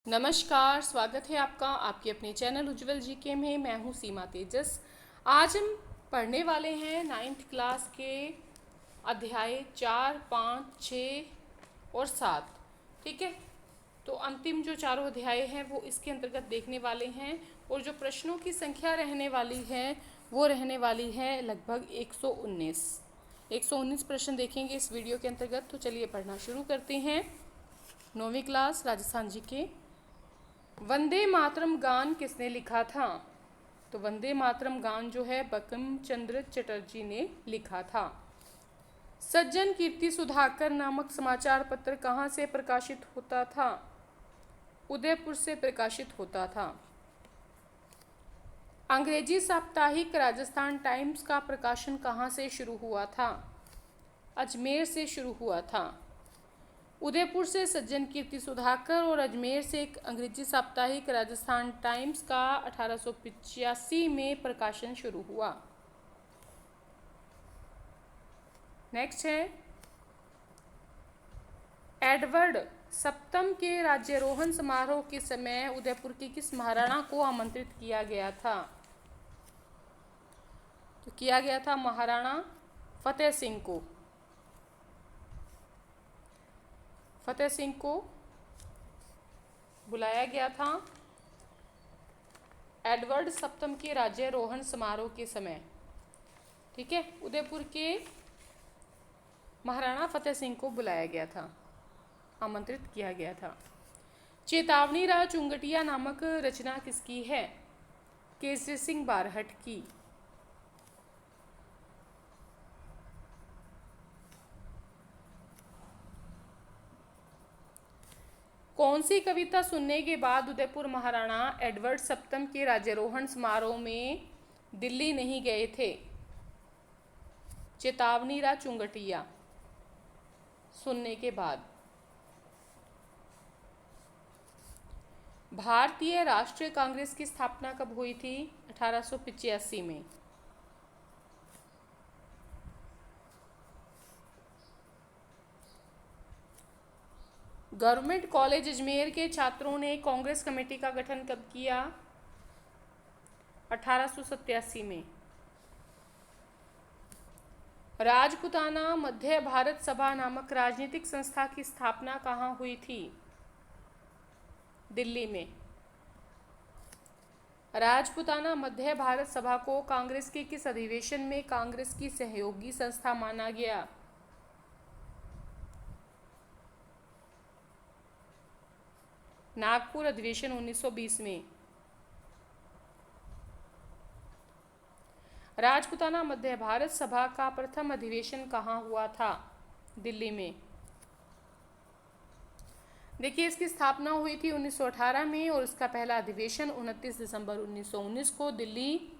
नमस्कार, स्वागत है आपका आपके अपने चैनल उज्जवल जीके में। मैं हूँ सीमा तेजस। आज हम पढ़ने वाले हैं 9th क्लास के अध्याय 4, 5, 6 और 7। ठीक है, तो अंतिम जो चारों अध्याय हैं वो इसके अंतर्गत देखने वाले हैं और जो प्रश्नों की संख्या रहने वाली है वो रहने वाली है लगभग 119 प्रश्न देखेंगे इस वीडियो के अंतर्गत। तो चलिए पढ़ना शुरू करते हैं। 9वीं क्लास राजस्थान जी के। वंदे मातरम गान किसने लिखा था? तो वंदे मातरम गान जो है बंकिम चंद्र चटर्जी ने लिखा था। सज्जन कीर्ति सुधाकर नामक समाचार पत्र कहाँ से प्रकाशित होता था? उदयपुर से प्रकाशित होता था। अंग्रेजी साप्ताहिक राजस्थान टाइम्स का प्रकाशन कहाँ से शुरू हुआ था? अजमेर से शुरू हुआ था। उदयपुर से सज्जन कीर्ति सुधाकर और अजमेर से एक अंग्रेजी साप्ताहिक राजस्थान टाइम्स का 1885 में प्रकाशन शुरू हुआ। नेक्स्ट है, एडवर्ड सप्तम के राज्यारोहण समारोह के समय उदयपुर के किस महाराणा को आमंत्रित किया गया था? तो किया गया था महाराणा फतेह सिंह को। फतेह सिंह को बुलाया गया था एडवर्ड सप्तम के राज्यारोहण समारोह के समय। ठीक है, उदयपुर के महाराणा फतेह सिंह को बुलाया गया था, आमंत्रित किया गया था। चेतावनी राव चुंगटिया नामक रचना किसकी है? केसरी सिंह बारहट की। कौन सी कविता सुनने के बाद उदयपुर महाराणा एडवर्ड सप्तम के राज्यारोहण समारोह में दिल्ली नहीं गए थे? चेतावनी रा चुंगटिया सुनने के बाद। भारतीय राष्ट्रीय कांग्रेस की स्थापना कब हुई थी? 1885 में। गवर्नमेंट कॉलेज अजमेर के छात्रों ने कांग्रेस कमेटी का गठन कब किया? 1887 में। राजपुताना मध्य भारत सभा नामक राजनीतिक संस्था की स्थापना कहाँ हुई थी? दिल्ली में। राजपुताना मध्य भारत सभा को कांग्रेस के किस अधिवेशन में कांग्रेस की सहयोगी संस्था माना गया? नागपुर अधिवेशन 1920 में। राजपुताना मध्य भारत सभा का प्रथम अधिवेशन कहाँ हुआ था? दिल्ली में। देखिए, इसकी स्थापना हुई थी 1918 में और इसका पहला अधिवेशन 29 दिसंबर 1919 को दिल्ली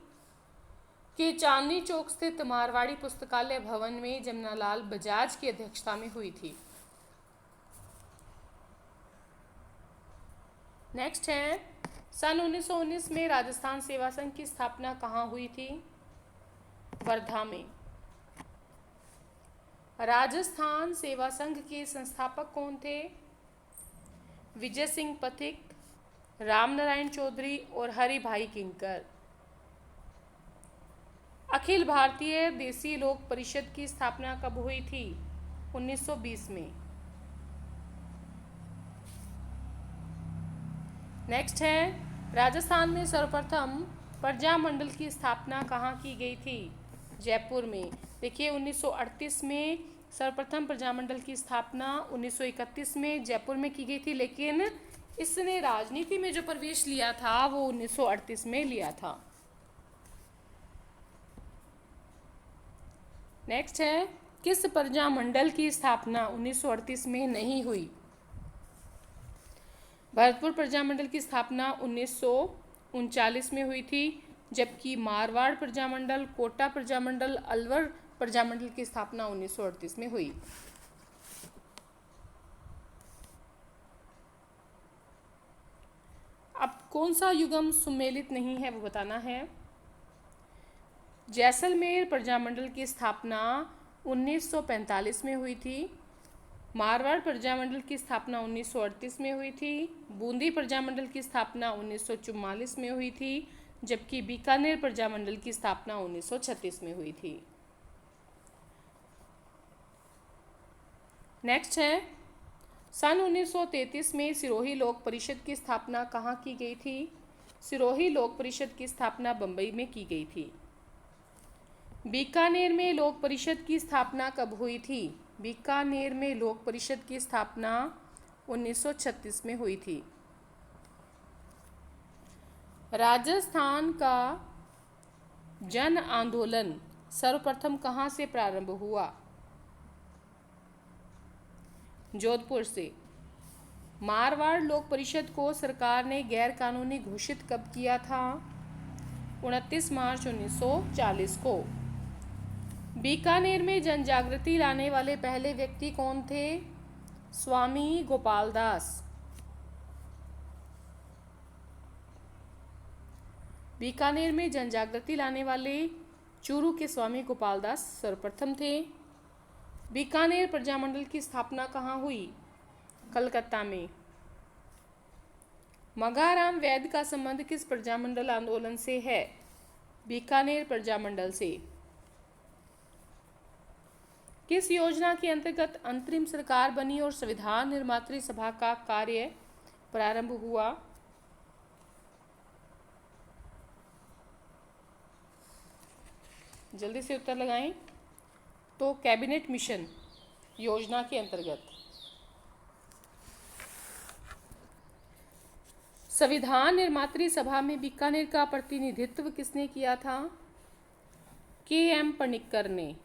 के चांदनी चौक स्थित मारवाड़ी पुस्तकालय भवन में जमनालाल बजाज की अध्यक्षता में हुई थी। नेक्स्ट है, सन 1919 में राजस्थान सेवा संघ की स्थापना कहाँ हुई थी? वर्धा में। राजस्थान सेवा संघ के संस्थापक कौन थे? विजय सिंह पथिक, राम नारायण चौधरी और हरि भाई किंकर। अखिल भारतीय देसी लोक परिषद की स्थापना कब हुई थी? 1920 में। नेक्स्ट है, राजस्थान में सर्वप्रथम प्रजामंडल की स्थापना कहाँ की गई थी? जयपुर में। देखिए, 1938 में सर्वप्रथम प्रजामंडल की स्थापना 1931 में जयपुर में की गई थी, लेकिन इसने राजनीति में जो प्रवेश लिया था वो 1938 में लिया था। नेक्स्ट है, किस प्रजामंडल की स्थापना 1938 में नहीं हुई? भरतपुर प्रजामंडल की स्थापना 1939 में हुई थी, जबकि मारवाड़ प्रजामंडल, कोटा प्रजामंडल, अलवर प्रजामंडल की स्थापना 1938 में हुई। अब कौन सा युगम सुमेलित नहीं है वो बताना है। जैसलमेर प्रजामंडल की स्थापना 1945 में हुई थी, मारवाड़ प्रजामंडल की स्थापना 1938 में हुई थी। बूंदी प्रजामंडल की स्थापना 1944 में हुई थी, जबकि बीकानेर प्रजामंडल की स्थापना 1936 में हुई थी। नेक्स्ट है, सन 1933 में सिरोही लोक परिषद की स्थापना कहाँ की गई थी? सिरोही लोक परिषद की स्थापना बम्बई में की गई थी। बीकानेर में लोक परिषद की स्थापना कब हुई थी? बीकानेर में लोक परिषद की स्थापना 1936 में हुई थी। राजस्थान का जन आंदोलन सर्वप्रथम कहाँ से प्रारंभ हुआ? जोधपुर से। मारवाड़ लोक परिषद को सरकार ने गैर कानूनी घोषित कब किया था? 29 मार्च 1940 को। बीकानेर में जन जागृति लाने वाले पहले व्यक्ति कौन थे? स्वामी गोपाल दास। बीकानेर में जन जागृति लाने वाले चूरू के स्वामी गोपाल दास सर्वप्रथम थे। बीकानेर प्रजामंडल की स्थापना कहाँ हुई? कलकत्ता में। मघाराम वैद्य का संबंध किस प्रजामंडल आंदोलन से है? बीकानेर प्रजामंडल से। किस योजना के अंतर्गत अंतरिम सरकार बनी और संविधान निर्मात्री सभा का कार्य प्रारंभ हुआ? जल्दी से उत्तर लगाएं। तो कैबिनेट मिशन योजना के अंतर्गत। संविधान निर्मात्री सभा में बीकानेर का प्रतिनिधित्व किसने किया था? के.एम. पनिक्कर ने।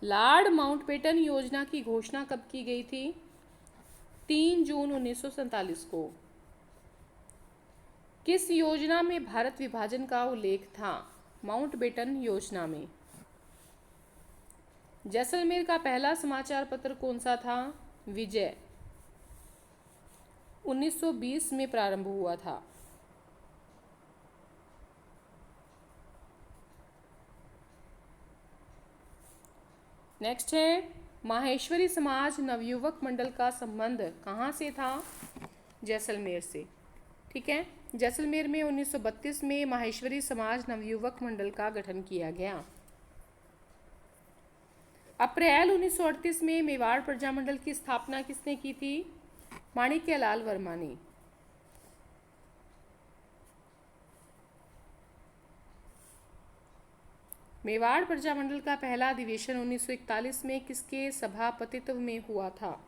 लॉर्ड माउंटबेटन योजना की घोषणा कब की गई थी? 3 जून 1947 को। किस योजना में भारत विभाजन का उल्लेख था? माउंटबेटन योजना में। जैसलमेर का पहला समाचार पत्र कौन सा था? विजय। 1920 में प्रारंभ हुआ था। नेक्स्ट है, माहेश्वरी समाज नवयुवक मंडल का संबंध कहाँ से था? जैसलमेर से। ठीक है, जैसलमेर में 1932 में माहेश्वरी समाज नवयुवक मंडल का गठन किया गया। अप्रैल 1938 में मेवाड़ प्रजामंडल की स्थापना किसने की थी? माणिक्यलाल वर्मा ने। मेवाड़ प्रजामंडल का पहला अधिवेशन 1941 में किसके सभापतित्व में हुआ था?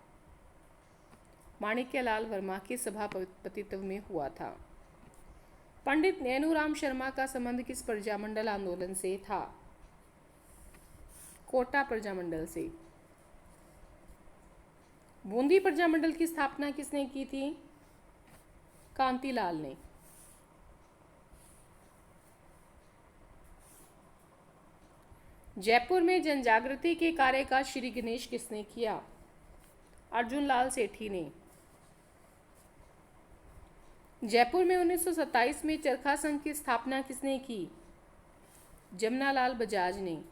माणिक्यलाल वर्मा के सभापतित्व में हुआ था। पंडित नैनूराम शर्मा का संबंध किस प्रजामंडल आंदोलन से था? कोटा प्रजामंडल से। बूंदी प्रजामंडल की स्थापना किसने की थी? कांतिलाल ने। जयपुर में जनजागृति के कार्य का श्री गणेश किसने किया? अर्जुन लाल सेठी ने। जयपुर में 1927 में चरखा संघ की स्थापना किसने की? जमनालाल बजाज ने।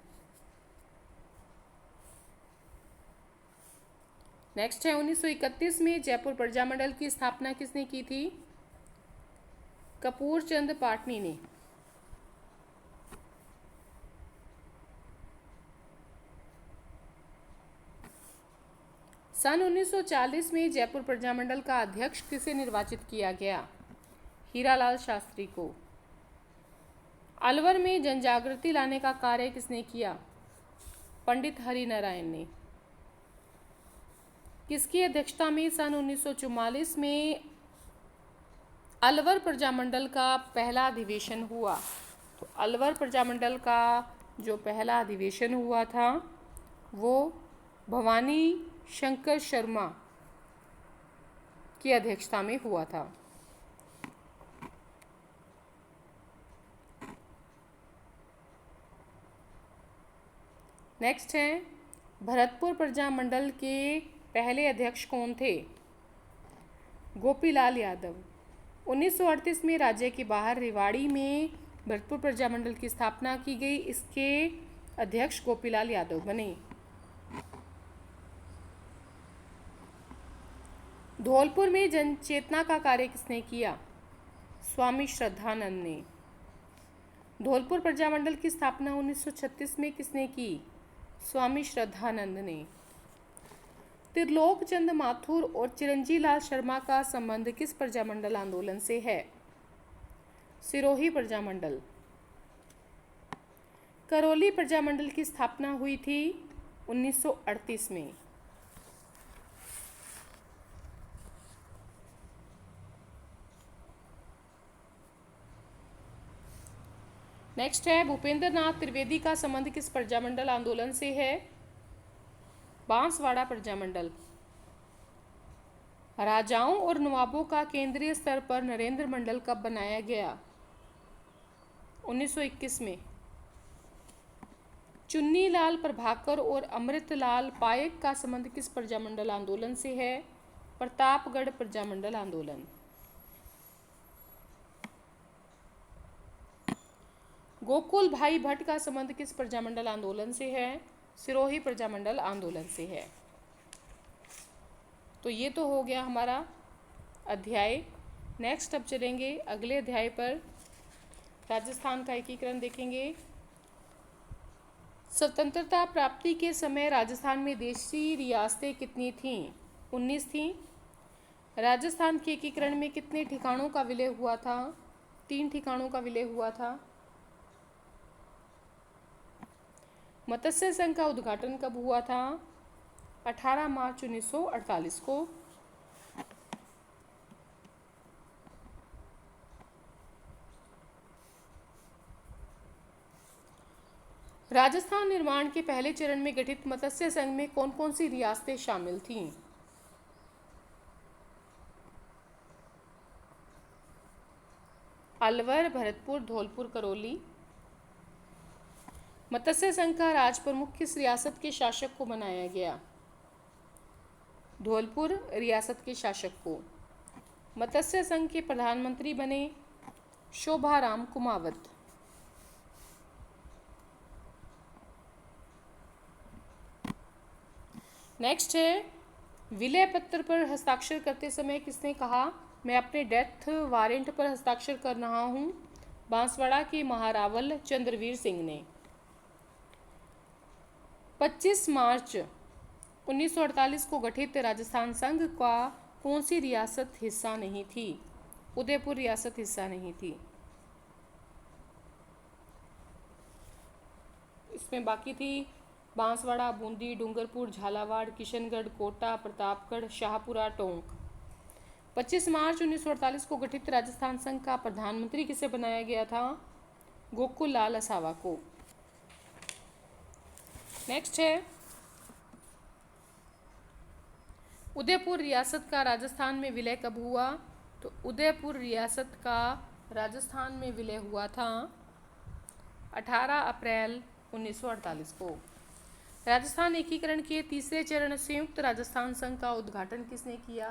नेक्स्ट है, 1931 में जयपुर प्रजामंडल की स्थापना किसने की थी? कपूर चंद पाटनी ने। सन 1940 में जयपुर प्रजामंडल का अध्यक्ष किसे निर्वाचित किया गया? हीरालाल शास्त्री को। अलवर में जनजागृति लाने का कार्य किसने किया? पंडित हरिनारायण ने। किसकी अध्यक्षता में सन 1944 में अलवर प्रजामंडल का पहला अधिवेशन हुआ? तो अलवर प्रजामंडल का जो पहला अधिवेशन हुआ था वो भवानी शंकर शर्मा की अध्यक्षता में हुआ था। नेक्स्ट है, भरतपुर प्रजामंडल के पहले अध्यक्ष कौन थे? गोपीलाल यादव। 1938 में राज्य के बाहर रेवाड़ी में भरतपुर प्रजामंडल की स्थापना की गई, इसके अध्यक्ष गोपीलाल यादव बने। धौलपुर में जन चेतना का कार्य किसने किया? स्वामी श्रद्धानंद ने। धौलपुर प्रजामंडल की स्थापना 1936 में किसने की? स्वामी श्रद्धानंद ने। त्रिलोक चंद माथुर और चिरंजी लाल शर्मा का संबंध किस प्रजामंडल आंदोलन से है? सिरोही प्रजामंडल। करौली प्रजामंडल की स्थापना हुई थी 1938 में। नेक्स्ट है, भूपेंद्र नाथ त्रिवेदी का संबंध किस प्रजामंडल आंदोलन से है? बांसवाड़ा प्रजामंडल। राजाओं और नवाबों का केंद्रीय स्तर पर नरेंद्र मंडल कब बनाया गया? 1921 में। चुन्नीलाल प्रभाकर और अमृतलाल पायक का संबंध किस प्रजामंडल आंदोलन से है? प्रतापगढ़ प्रजामंडल आंदोलन। गोकुल भाई भट्ट का संबंध किस प्रजामंडल आंदोलन से है? सिरोही प्रजामंडल आंदोलन से है। तो ये तो हो गया हमारा अध्याय। नेक्स्ट अब चलेंगे अगले अध्याय पर। राजस्थान का एकीकरण देखेंगे। स्वतंत्रता प्राप्ति के समय राजस्थान में देशी रियासतें कितनी थीं? 19 थीं। राजस्थान के एकीकरण में कितने ठिकानों का विलय हुआ था? 3 ठिकानों का विलय हुआ था। मत्स्य संघ का उद्घाटन कब हुआ था? 18 मार्च 1948 को। राजस्थान निर्माण के पहले चरण में गठित मत्स्य संघ में कौन कौन सी रियासतें शामिल थीं? अलवर, भरतपुर, धौलपुर, करौली। मत्स्य संघ का राज प्रमुख किस रियासत के शासक को बनाया गया? धौलपुर रियासत के शासक को। मत्स्य संघ के प्रधानमंत्री बने शोभाराम कुमावत। नेक्स्ट है, विलय पत्र पर हस्ताक्षर करते समय किसने कहा, मैं अपने डेथ वारंट पर हस्ताक्षर कर रहा हूं? बांसवाड़ा के महारावल चंद्रवीर सिंह ने। 25 मार्च 1948 को गठित राजस्थान संघ का कौन सी रियासत हिस्सा नहीं थी? उदयपुर रियासत हिस्सा नहीं थी। इसमें बाकी थी बांसवाड़ा, बूंदी, डूंगरपुर, झालावाड़, किशनगढ़, कोटा, प्रतापगढ़, शाहपुरा, टोंक। 25 मार्च 1948 को गठित राजस्थान संघ का प्रधानमंत्री किसे बनाया गया था? गोकुल लाल असावा को। नेक्स्ट है, उदयपुर रियासत का राजस्थान में विलय कब हुआ? तो उदयपुर रियासत का राजस्थान में विलय हुआ था 18 अप्रैल 1948 को। राजस्थान एकीकरण के तीसरे चरण संयुक्त राजस्थान संघ का उद्घाटन किसने किया?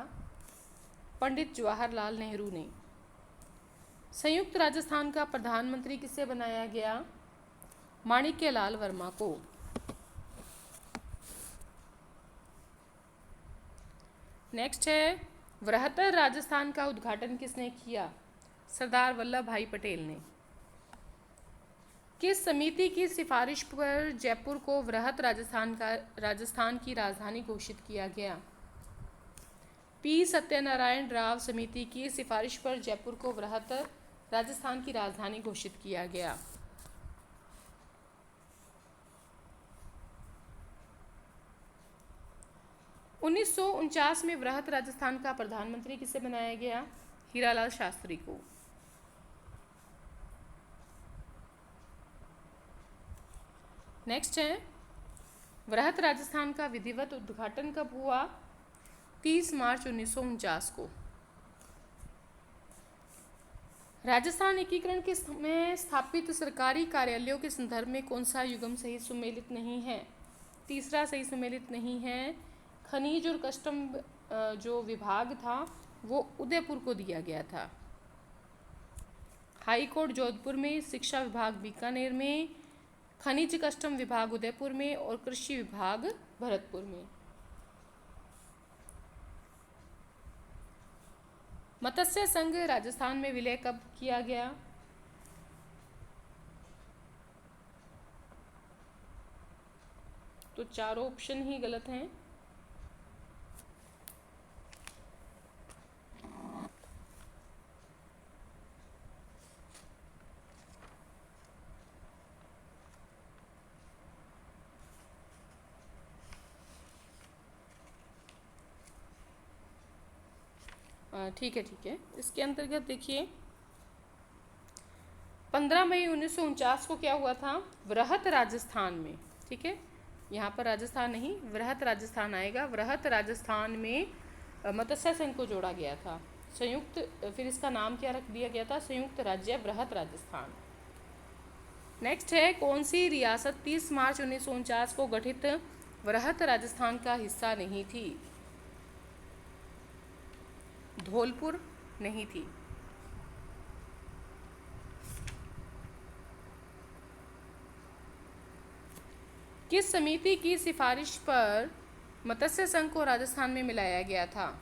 पंडित जवाहरलाल नेहरू ने। संयुक्त राजस्थान का प्रधानमंत्री किसे बनाया गया? माणिक्यलाल वर्मा को। नेक्स्ट है, वृहत्तर राजस्थान का उद्घाटन किसने किया? सरदार वल्लभ भाई पटेल ने। किस समिति की सिफारिश पर जयपुर को वृहत राजस्थान की राजधानी घोषित किया गया? पी सत्यनारायण राव समिति की सिफारिश पर जयपुर को वृहत राजस्थान की राजधानी घोषित किया गया। उन्नीस में वृहत राजस्थान का प्रधानमंत्री किसे बनाया गया? हीरालाल शास्त्री को। नेक्स्ट है, वृहत राजस्थान का विधिवत उद्घाटन कब हुआ? 30 मार्च 1949 को। राजस्थान एकीकरण के समय स्थापित सरकारी कार्यालयों के संदर्भ में कौन सा युग्म सही सुमेलित नहीं है? तीसरा सही सुमेलित नहीं है। खनिज और कस्टम जो विभाग था वो उदयपुर को दिया गया था। हाई कोर्ट जोधपुर में, शिक्षा विभाग बीकानेर में, खनिज कस्टम विभाग उदयपुर में और कृषि विभाग भरतपुर में। मत्स्य संघ राजस्थान में विलय कब किया गया? तो चारों ऑप्शन ही गलत हैं। ठीक है। इसके अंतर्गत देखिए 15 मई 1949 को क्या हुआ था? वृहत राजस्थान में, ठीक है, यहाँ पर राजस्थान नहीं वृहत राजस्थान आएगा। वृहत राजस्थान में मत्स्य संघ को जोड़ा गया था। संयुक्त, फिर इसका नाम क्या रख दिया गया था? संयुक्त राज्य वृहत राजस्थान। नेक्स्ट है, कौन सी रियासत 30 मार्च 1949 को गठित वृहत राजस्थान का हिस्सा नहीं थी? धौलपुर नहीं थी। किस समिति की सिफारिश पर मत्स्य संघ को राजस्थान में मिलाया गया था?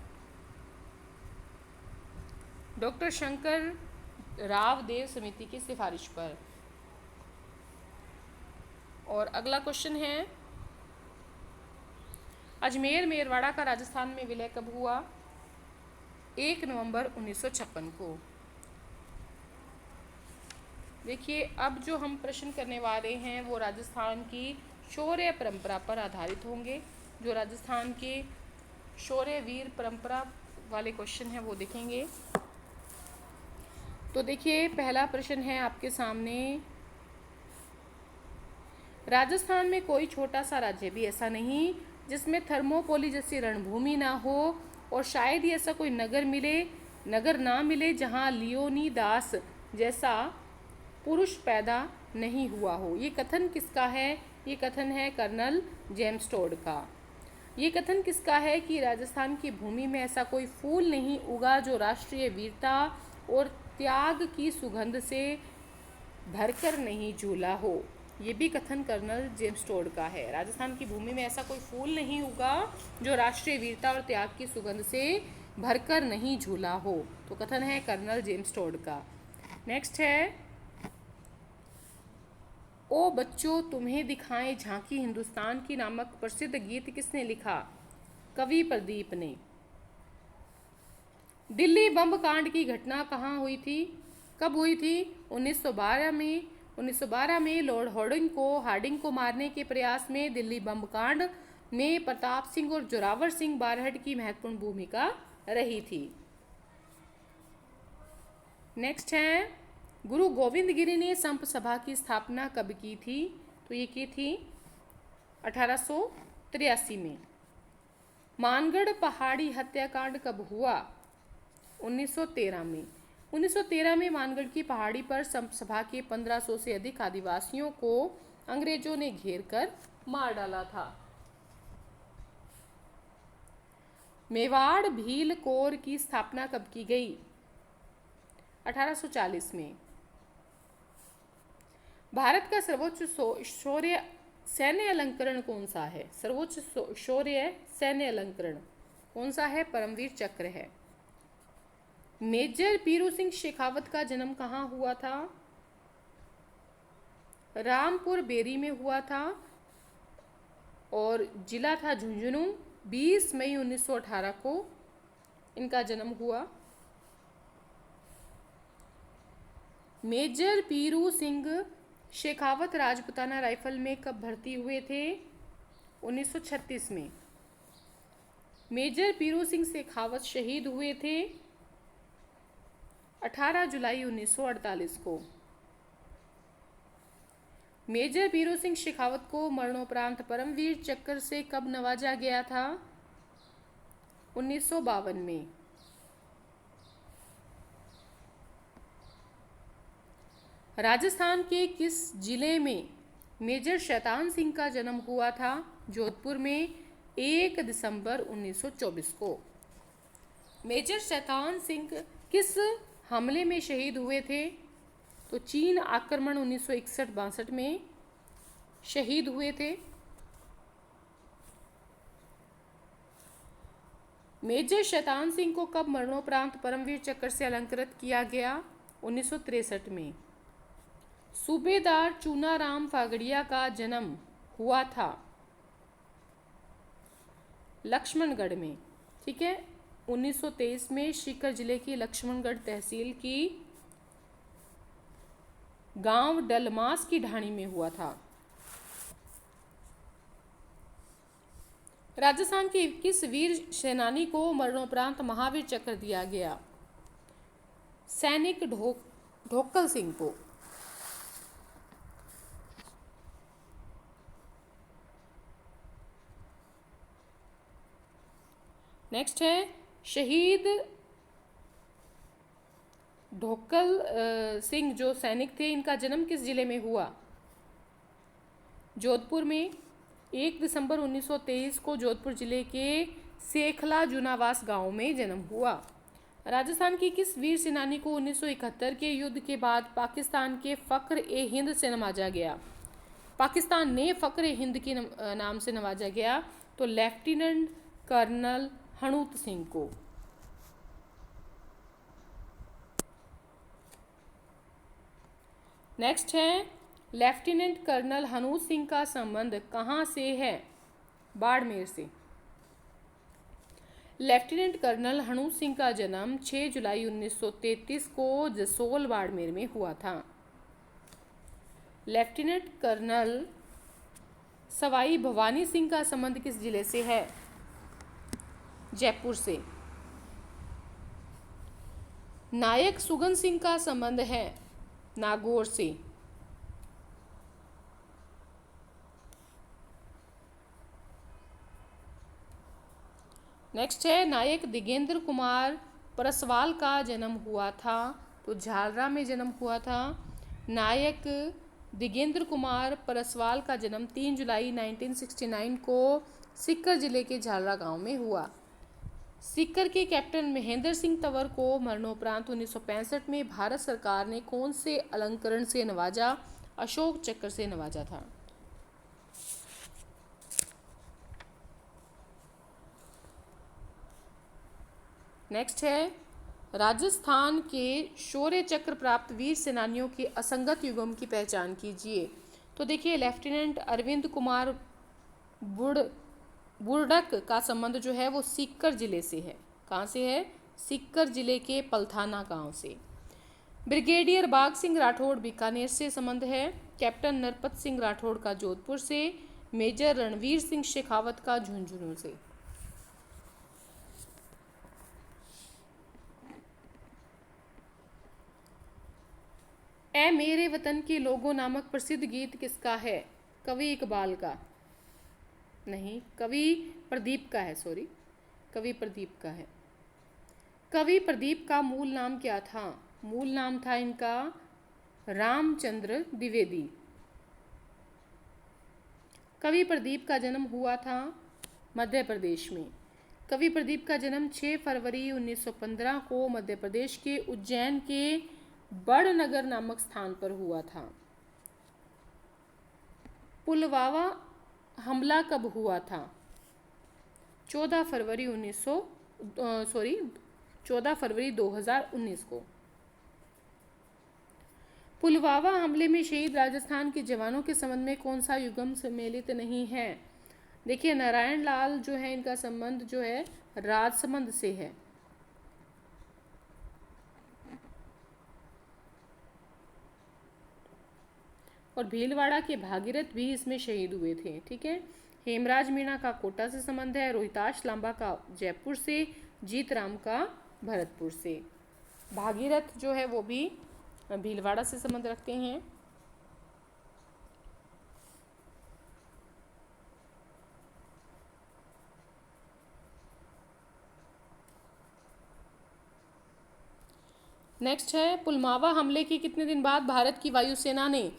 डॉक्टर शंकर राव देव समिति की सिफारिश पर। और अगला क्वेश्चन है, अजमेर मेरवाड़ा का राजस्थान में विलय कब हुआ? 1 नवंबर 1956 को। देखिए अब जो हम प्रश्न करने वाले हैं वो राजस्थान की शौर्य परंपरा पर आधारित होंगे। जो राजस्थान के शौर्य वीर परंपरा वाले क्वेश्चन हैं वो देखेंगे। तो देखिए पहला प्रश्न है आपके सामने, राजस्थान में कोई छोटा सा राज्य भी ऐसा नहीं जिसमें थर्मोपोली जैसी रणभूमि ना हो, और शायद ही ऐसा कोई नगर ना मिले जहां लियोनीदास जैसा पुरुष पैदा नहीं हुआ हो। ये कथन किसका है? ये कथन है कर्नल जेम्स टोड का। ये कथन किसका है कि राजस्थान की भूमि में ऐसा कोई फूल नहीं उगा जो राष्ट्रीय वीरता और त्याग की सुगंध से भरकर नहीं झूला हो। ये भी कथन कर्नल जेम्स टोड का है। राजस्थान की भूमि में ऐसा कोई फूल नहीं उगा जो राष्ट्रीय वीरता और त्याग की सुगंध से भरकर नहीं झूला हो। तो कथन है कर्नल जेम्स टोड का। नेक्स्ट है, ओ बच्चों तुम्हें दिखाएं झांकी हिंदुस्तान की नामक प्रसिद्ध गीत किसने लिखा? कवि प्रदीप ने। दिल्ली बम कांड की घटना कहाँ हुई थी? कब हुई थी? 1912 में लॉर्ड हार्डिंग को मारने के प्रयास में दिल्ली बम कांड में प्रताप सिंह और जोरावर सिंह बारहट की महत्वपूर्ण भूमिका रही थी। नेक्स्ट है, गुरु गोविंद गिरी ने संप सभा की स्थापना कब की थी? तो ये की थी 1883 में। मानगढ़ पहाड़ी हत्याकांड कब हुआ? 1913 में। 1913 में मानगढ़ की पहाड़ी पर संप सभा के 1500 से अधिक आदिवासियों को अंग्रेजों ने घेर कर मार डाला था। मेवाड़ भील कोर की स्थापना कब की गई? 1840 में। भारत का सर्वोच्च शौर्य सैन्य अलंकरण कौन सा है? सर्वोच्च शौर्य सैन्य अलंकरण कौन सा है? परमवीर चक्र है। मेजर पीरू सिंह शेखावत का जन्म कहाँ हुआ था? रामपुर बेरी में हुआ था और जिला था झुंझुनू। 20 मई 1918 को इनका जन्म हुआ। मेजर पीरू सिंह शेखावत राजपुताना राइफल में कब भर्ती हुए थे? 1936 में। मेजर पीरू सिंह शेखावत शहीद हुए थे 18 जुलाई 1948 को। मेजर पीरू सिंह शेखावत को मरणोपरांत परमवीर चक्र से कब नवाजा गया था? 1952 में। राजस्थान के किस जिले में मेजर शैतान सिंह का जन्म हुआ था? जोधपुर में 1 दिसंबर 1924 को। मेजर शैतान सिंह किस हमले में शहीद हुए थे? तो चीन आक्रमण 1961-62 में शहीद हुए थे। मेजर शैतान सिंह को कब मरणोपरांत परमवीर चक्र से अलंकृत किया गया? 1963 में। सूबेदार चूनाराम फागड़िया का जन्म हुआ था लक्ष्मणगढ़ में, ठीक है। 1923 में सीकर जिले की लक्ष्मणगढ़ तहसील की गांव डलमास की ढाणी में हुआ था। राजस्थान के किस वीर सेनानी को मरणोपरांत महावीर चक्र दिया गया? सैनिक ढोकल सिंह को। नेक्स्ट है शहीद ढोकल सिंह जो सैनिक थे, इनका जन्म किस जिले में हुआ? जोधपुर में। 1 दिसंबर 1923 को जोधपुर जिले के सेखला जुनावास गांव में जन्म हुआ। राजस्थान की किस वीर सेनानी को 1971 के युद्ध के बाद पाकिस्तान के फख्र-ए-हिंद से नवाजा गया? पाकिस्तान ने फख्र-ए-हिंद के नाम से नवाजा गया, तो लेफ्टिनेंट कर्नल हणूत सिंह को। नेक्स्ट है लेफ्टिनेंट कर्नल हनूत सिंह का संबंध कहाँ से है? बाड़मेर से। लेफ्टिनेंट कर्नल हनूत सिंह का जन्म 6 जुलाई 1933 को जसोल बाड़मेर में हुआ था। लेफ्टिनेंट कर्नल सवाई भवानी सिंह का संबंध किस जिले से है? जयपुर से। नायक सुगन सिंह का संबंध है नागौर से। नेक्स्ट है नायक दिगेंद्र कुमार परसवाल का जन्म हुआ था, तो झालरा में जन्म हुआ था। नायक दिगेंद्र कुमार परसवाल का जन्म 3 जुलाई 1969 को सीकर जिले के झालरा गांव में हुआ। सीकर के कैप्टन महेंद्र सिंह तंवर को मरणोपरांत 1965 में भारत सरकार ने कौन से अलंकरण से नवाजा? अशोक चक्र से नवाजा था। नेक्स्ट है राजस्थान के शौर्य चक्र प्राप्त वीर सेनानियों के असंगत युग्म की पहचान कीजिए। तो देखिए लेफ्टिनेंट अरविंद कुमार बुर्डक का संबंध जो है वो सीकर जिले से है। कहाँ से है? सीकर जिले के पलथाना गांव से। ब्रिगेडियर बाग सिंह राठौड़ बीकानेर से संबंध है। कैप्टन नरपत सिंह राठौड़ का जोधपुर से। मेजर रणवीर सिंह शेखावत का झुंझुनू से। ए मेरे वतन के लोगों नामक प्रसिद्ध गीत किसका है? कवि इकबाल का नहीं, कवि प्रदीप का है, सॉरी, कवि प्रदीप का है। कवि प्रदीप का मूल नाम क्या था? मूल नाम था इनका रामचंद्र द्विवेदी। कवि प्रदीप का जन्म हुआ था मध्य प्रदेश में। कवि प्रदीप का जन्म 6 फरवरी 1915 को मध्य प्रदेश के उज्जैन के बड़नगर नामक स्थान पर हुआ था। पुलवामा हमला कब हुआ था? 14 फरवरी 2019 को। पुलवामा हमले में शहीद राजस्थान के जवानों के संबंध में कौन सा युग्म सम्मिलित नहीं है? देखिए नारायण लाल जो है इनका संबंध जो है राजसमंद से है। और भीलवाड़ा के भागीरथ भी इसमें शहीद हुए थे, ठीक है। हेमराज मीणा का कोटा से संबंध है। रोहिताश लांबा का जयपुर से। जीतराम का भरतपुर से। भागीरथ जो है वो भी भीलवाड़ा से संबंध रखते हैं। नेक्स्ट है पुलवामा हमले के कितने दिन बाद भारत की वायुसेना ने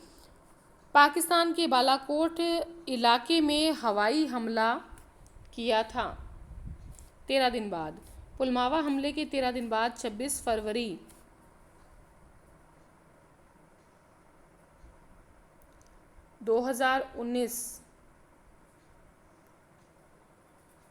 पाकिस्तान के बालाकोट इलाके में हवाई हमला किया था? 13 दिन बाद। पुलवामा हमले के 13 दिन बाद 26 फरवरी 2019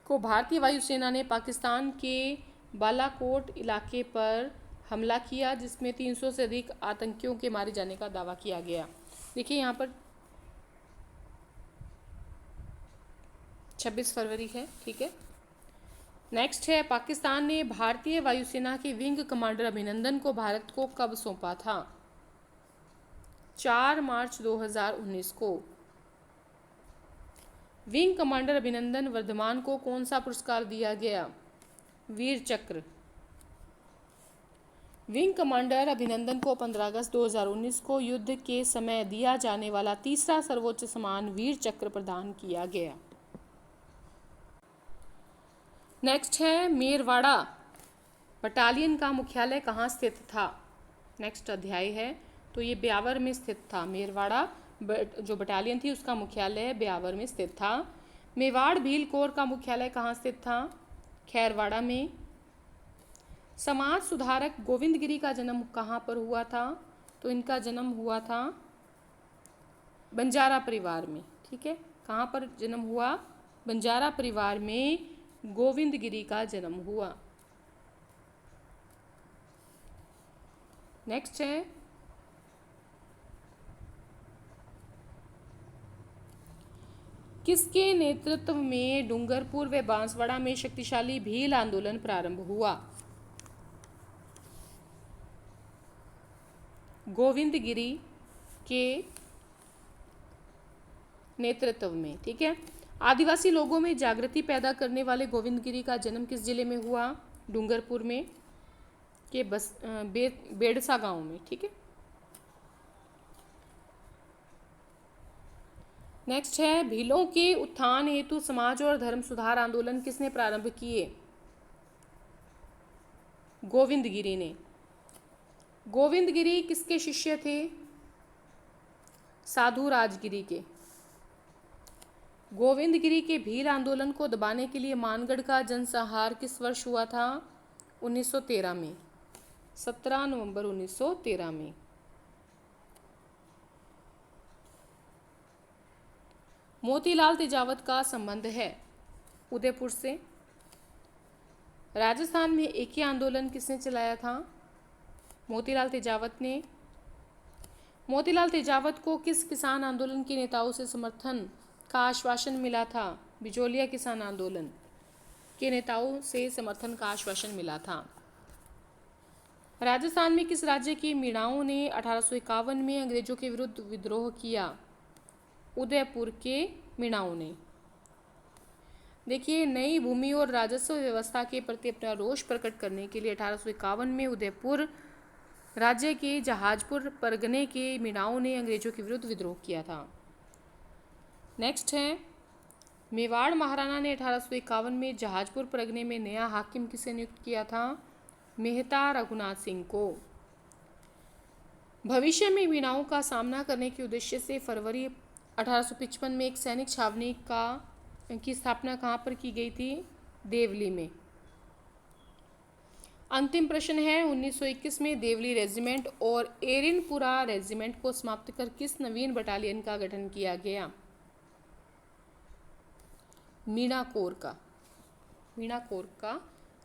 को भारतीय वायुसेना ने पाकिस्तान के बालाकोट इलाके पर हमला किया, जिसमें 300 से अधिक आतंकियों के मारे जाने का दावा किया गया। देखिए यहाँ पर 26 फरवरी है, ठीक है। नेक्स्ट है, पाकिस्तान ने भारतीय वायुसेना के विंग कमांडर अभिनंदन को भारत को कब सौंपा था? 4 मार्च 2019 को। विंग कमांडर अभिनंदन वर्धमान को कौन सा पुरस्कार दिया गया? वीर चक्र। विंग कमांडर अभिनंदन को 15 अगस्त 2019 को युद्ध के समय दिया जाने वाला तीसरा सर्वोच्च सम्मान वीर चक्र प्रदान किया गया। नेक्स्ट है, मेरवाड़ा बटालियन का मुख्यालय कहाँ स्थित था? नेक्स्ट अध्याय है, तो ये ब्यावर में स्थित था। मेरवाड़ा जो बटालियन थी उसका मुख्यालय ब्यावर में स्थित था। मेवाड़ भील कोर का मुख्यालय कहाँ स्थित था? खैरवाड़ा में। समाज सुधारक गोविंद गिरी का जन्म कहाँ पर हुआ था? तो इनका जन्म हुआ था बंजारा परिवार में, ठीक है। कहाँ पर जन्म हुआ? बंजारा परिवार में गोविंद गिरी का जन्म हुआ। नेक्स्ट है, किसके नेतृत्व में डूंगरपुर व बांसवाड़ा में शक्तिशाली भील आंदोलन प्रारंभ हुआ? गोविंद गिरी के नेतृत्व में, ठीक है। आदिवासी लोगों में जागृति पैदा करने वाले गोविंद गिरी का जन्म किस जिले में हुआ? डूंगरपुर में के बेड़सा गांव में, ठीक है। नेक्स्ट है, भीलों के उत्थान हेतु समाज और धर्म सुधार आंदोलन किसने प्रारंभ किए? गोविंद गिरी ने। गोविंद गिरी किसके शिष्य थे? साधु राजगिरी के। गोविंद गिरी के भील आंदोलन को दबाने के लिए मानगढ़ का जनसंहार किस वर्ष हुआ था? 1913 में, 17 नवंबर 1913 में। मोतीलाल तेजावत का संबंध है उदयपुर से। राजस्थान में एकी आंदोलन किसने चलाया था? मोतीलाल तेजावत ने। मोतीलाल तेजावत को किस किसान आंदोलन के नेताओं से समर्थन का आश्वासन मिला था? बिजोलिया किसान आंदोलन के नेताओं से समर्थन का आश्वासन मिला था। राजस्थान में किस राज्य के मीणाओं ने 1851 में अंग्रेजों के विरुद्ध विद्रोह किया? उदयपुर के मीणाओं ने। देखिए, नई भूमि और राजस्व व्यवस्था के प्रति अपना रोष प्रकट करने के लिए 1851 में उदयपुर राज्य के जहाजपुर परगने के मीणाओं ने अंग्रेजों के विरुद्ध विद्रोह किया था। नेक्स्ट है, मेवाड़ महाराणा ने 1851 में जहाजपुर परगने में नया हाकिम किसे नियुक्त किया था? मेहता रघुनाथ सिंह को। भविष्य में मीणाओं का सामना करने के उद्देश्य से फरवरी 1855 में एक सैनिक छावनी की स्थापना कहाँ पर की गई थी? देवली में। अंतिम प्रश्न है, 1921 में देवली रेजिमेंट और एरिनपुरा रेजिमेंट को समाप्त कर किस नवीन बटालियन का गठन किया गया? मीणा कोर का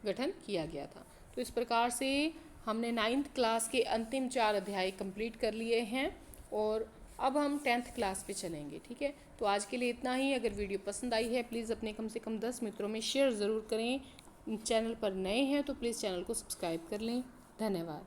गठन किया गया था। तो इस प्रकार से हमने 9th क्लास के अंतिम 4 अध्याय कंप्लीट कर लिए हैं और अब हम 10th क्लास पे चलेंगे, ठीक है। तो आज के लिए इतना ही। अगर वीडियो पसंद आई है प्लीज़ अपने कम से कम 10 मित्रों में शेयर ज़रूर करें। चैनल पर नए हैं तो प्लीज़ चैनल को सब्सक्राइब कर लें। धन्यवाद।